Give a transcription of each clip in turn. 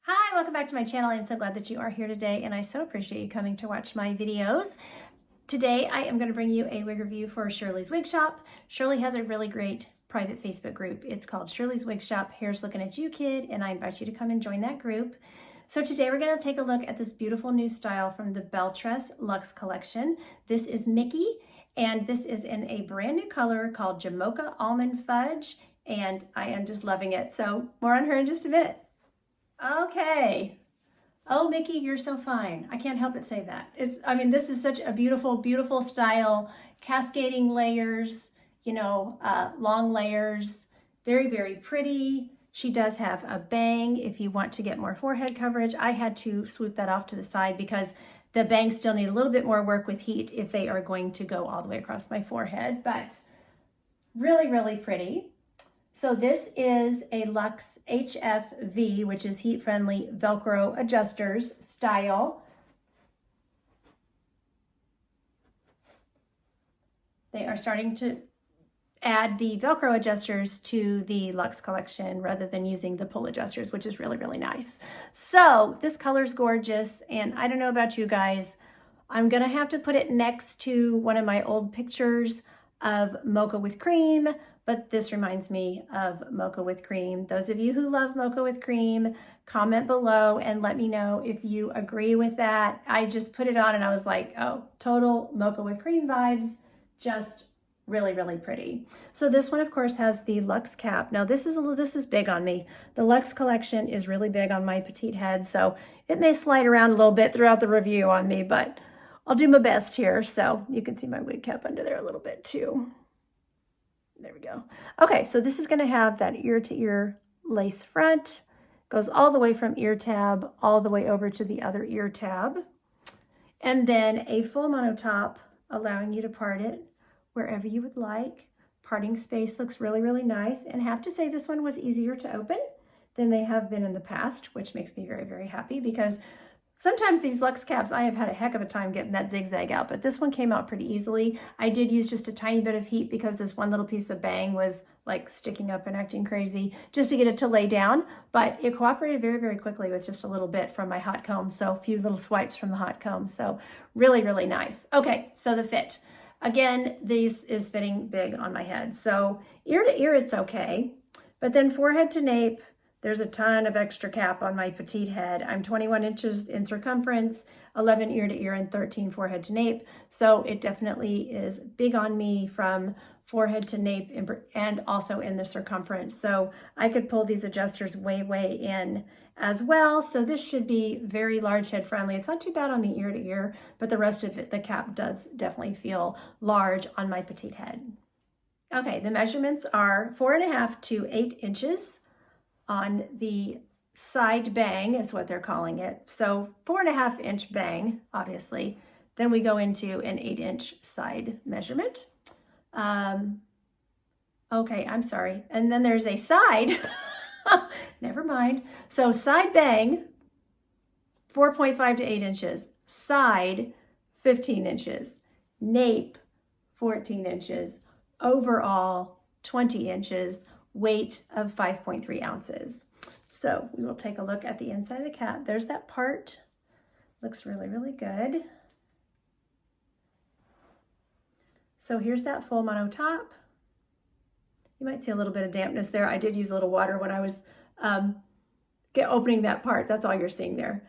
Hi, welcome back to my channel. I'm so glad that you are here today, and I so appreciate you coming to watch my videos. Today, I am going to bring you a wig review for Shirley's Wig Shop. Shirley has a really great private Facebook group. It's called Shirley's Wig Shop, Hair's Looking at You, Kid, and I invite you to come and join that group. So today we're going to take a look at this beautiful new style from the Belle Tress Luxe collection. This is Miki, and this is in a brand new color called Jamoca Almond Fudge, and I am just loving it. So more on her in just a minute. Okay. Oh, Miki, you're so fine. I can't help but say that. This is such a beautiful, beautiful style, cascading layers, long layers, very, very pretty. She does have a bang if you want to get more forehead coverage. I had to swoop that off to the side because the bangs still need a little bit more work with heat if they are going to go all the way across my forehead, but really, really pretty. So this is a Luxe HFV, which is heat-friendly Velcro adjusters style. They are starting to add the Velcro adjusters to the Luxe collection rather than using the pull adjusters, which is really, really nice. So this color's gorgeous, and I don't know about you guys, I'm gonna have to put it next to one of my old pictures of Mocha with Cream, but this reminds me of Mocha with Cream. Those of you who love Mocha with Cream, comment below and let me know if you agree with that. I just put it on and I was like, oh, total Mocha with Cream vibes, just really, really pretty. So this one, of course, has the Luxe cap. Now this is big on me. The Luxe collection is really big on my petite head, so it may slide around a little bit throughout the review on me, but I'll do my best here. So you can see my wig cap under there a little bit too. There we go. Okay, so this is going to have that ear-to-ear lace front. Goes all the way from ear tab all the way over to the other ear tab. And then a full mono top, allowing you to part it wherever you would like. Parting space looks really, really nice. And I have to say this one was easier to open than they have been in the past, which makes me very, very happy because sometimes these Luxe caps, I have had a heck of a time getting that zigzag out, but this one came out pretty easily. I did use just a tiny bit of heat because this one little piece of bang was like sticking up and acting crazy just to get it to lay down, but it cooperated very, very quickly with just a little bit from my hot comb. So a few little swipes from the hot comb. So really, really nice. Okay, so the fit. Again, this is fitting big on my head. So ear to ear, it's okay. But then forehead to nape, there's a ton of extra cap on my petite head. I'm 21 inches in circumference, 11 ear to ear, and 13 forehead to nape. So it definitely is big on me from forehead to nape and also in the circumference. So I could pull these adjusters way, way in as well. So this should be very large head friendly. It's not too bad on the ear to ear, but the rest of it, the cap does definitely feel large on my petite head. Okay, the measurements are 4.5 to 8 inches. On the side bang is what they're calling it. So 4.5 inch bang, obviously. Then we go into an 8-inch side measurement. Okay, I'm sorry. And then there's a side, never mind. So side bang, 4.5 to 8 inches. Side, 15 inches. Nape, 14 inches. Overall, 20 inches. Weight of 5.3 ounces. So we will take a look at the inside of the cap. There's that part. Looks really, really good. So here's that full mono top. You might see a little bit of dampness there. I did use a little water when I was opening that part. That's all you're seeing there.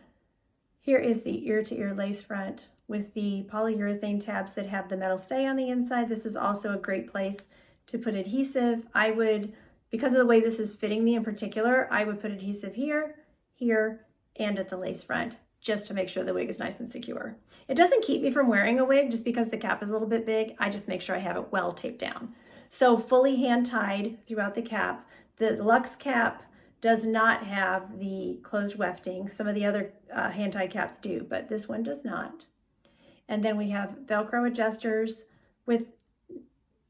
Here is the ear-to-ear lace front with the polyurethane tabs that have the metal stay on the inside. This is also a great place to put adhesive. I would, because of the way this is fitting me in particular, I would put adhesive here, here, and at the lace front, just to make sure the wig is nice and secure. It doesn't keep me from wearing a wig just because the cap is a little bit big. I just make sure I have it well taped down. So fully hand tied throughout the cap. The Luxe cap does not have the closed wefting. Some of the other hand tied caps do, but this one does not. And then we have Velcro adjusters with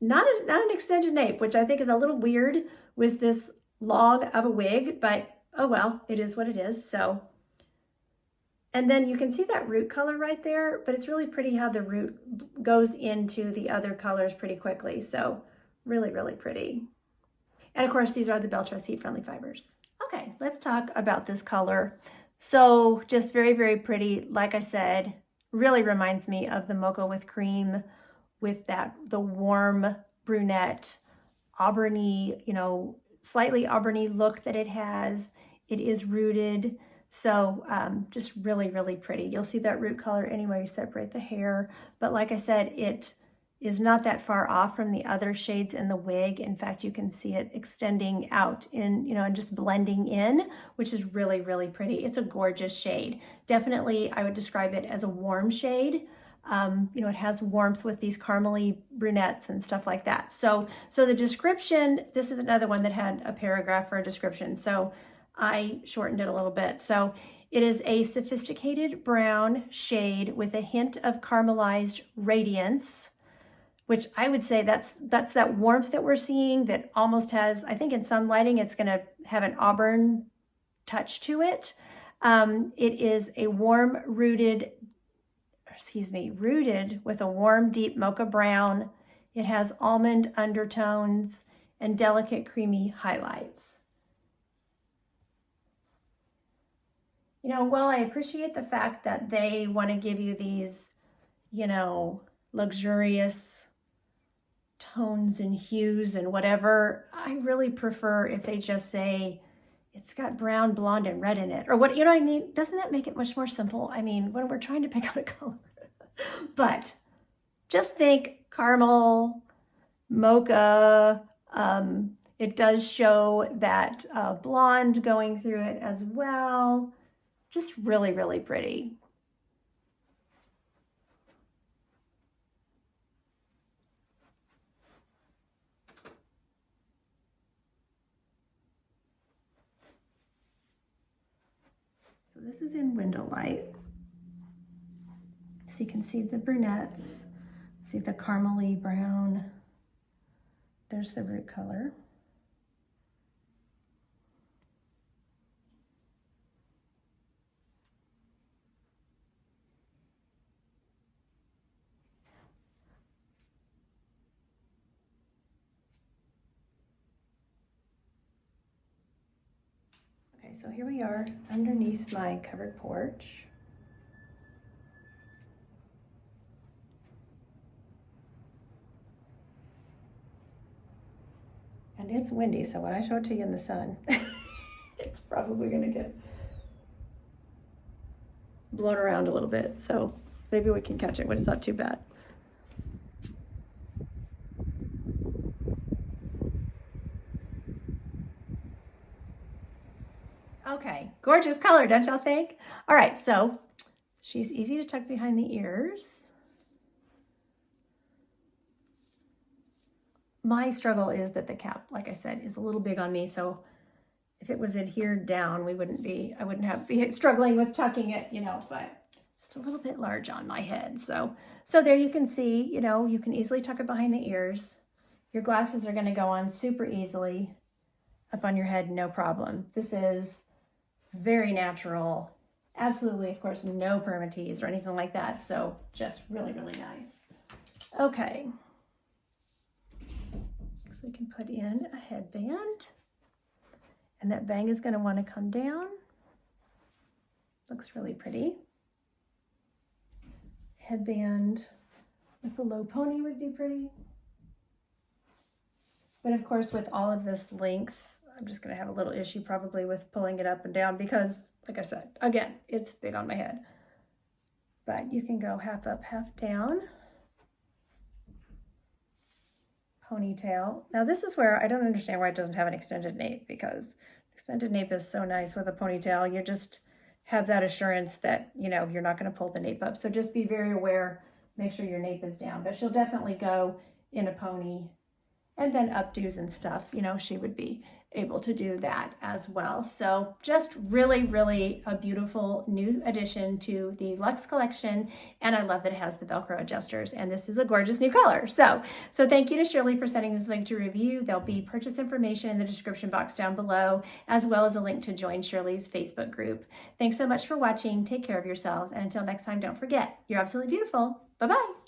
not an extended nape, which I think is a little weird with this long of a wig, but oh well, it is what it is. So, and then you can see that root color right there, but it's really pretty how the root goes into the other colors pretty quickly. So really, really pretty. And of course, these are the Belle Tress heat friendly fibers. Okay, let's talk about this color. So just very, very pretty. Like I said, really reminds me of the Mocha with Cream with the warm brunette, auburny, slightly auburny look that it has. It is rooted. So just really, really pretty. You'll see that root color anywhere you separate the hair. But like I said, it is not that far off from the other shades in the wig. In fact, you can see it extending out and just blending in, which is really, really pretty. It's a gorgeous shade. Definitely, I would describe it as a warm shade. It has warmth with these caramely brunettes and stuff like that. So the description, this is another one that had a paragraph or a description. So I shortened it a little bit. So it is a sophisticated brown shade with a hint of caramelized radiance, which I would say that's that warmth that we're seeing that almost has, I think in some lighting, it's going to have an auburn touch to it. It is a rooted with a warm, deep mocha brown. It has almond undertones and delicate creamy highlights. While I appreciate the fact that they want to give you these, luxurious tones and hues and whatever, I really prefer if they just say it's got brown, blonde, and red in it, or what, I mean? Doesn't that make it much more simple? I mean, when we're trying to pick out a color. But just think caramel, mocha. It does show that blonde going through it as well. Just really, really pretty. So this is in window light. So you can see the brunettes, see the caramely brown. There's the root color. Okay, so here we are underneath my covered porch. And it's windy, so when I show it to you in the sun, it's probably gonna get blown around a little bit. So maybe we can catch it when it's not too bad. Okay, gorgeous color, don't y'all think? All right, so she's easy to tuck behind the ears. My struggle is that the cap, like I said, is a little big on me. So if it was adhered down, I wouldn't be struggling with tucking it, but just a little bit large on my head. So there you can see, you can easily tuck it behind the ears. Your glasses are going to go on super easily up on your head, no problem. This is very natural. Absolutely, of course, no permatease or anything like that. So just really, really nice. Okay. So we can put in a headband, and that bang is going to want to come down. Looks really pretty. Headband with a low pony would be pretty. But of course, with all of this length, I'm just going to have a little issue probably with pulling it up and down because, like I said, again, it's big on my head. But you can go half up, half down. Ponytail. Now this is where I don't understand why it doesn't have an extended nape, because extended nape is so nice with a ponytail. You just have that assurance that, you're not going to pull the nape up. So just be very aware, make sure your nape is down. But she'll definitely go in a pony, and then updos and stuff, she would be able to do that as well. So just really, really a beautiful new addition to the Luxe collection. And I love that it has the Velcro adjusters, and this is a gorgeous new color. So thank you to Shirley for sending this link to review. There'll be purchase information in the description box down below, as well as a link to join Shirley's Facebook group. Thanks so much for watching. Take care of yourselves. And until next time, don't forget, you're absolutely beautiful. Bye-bye.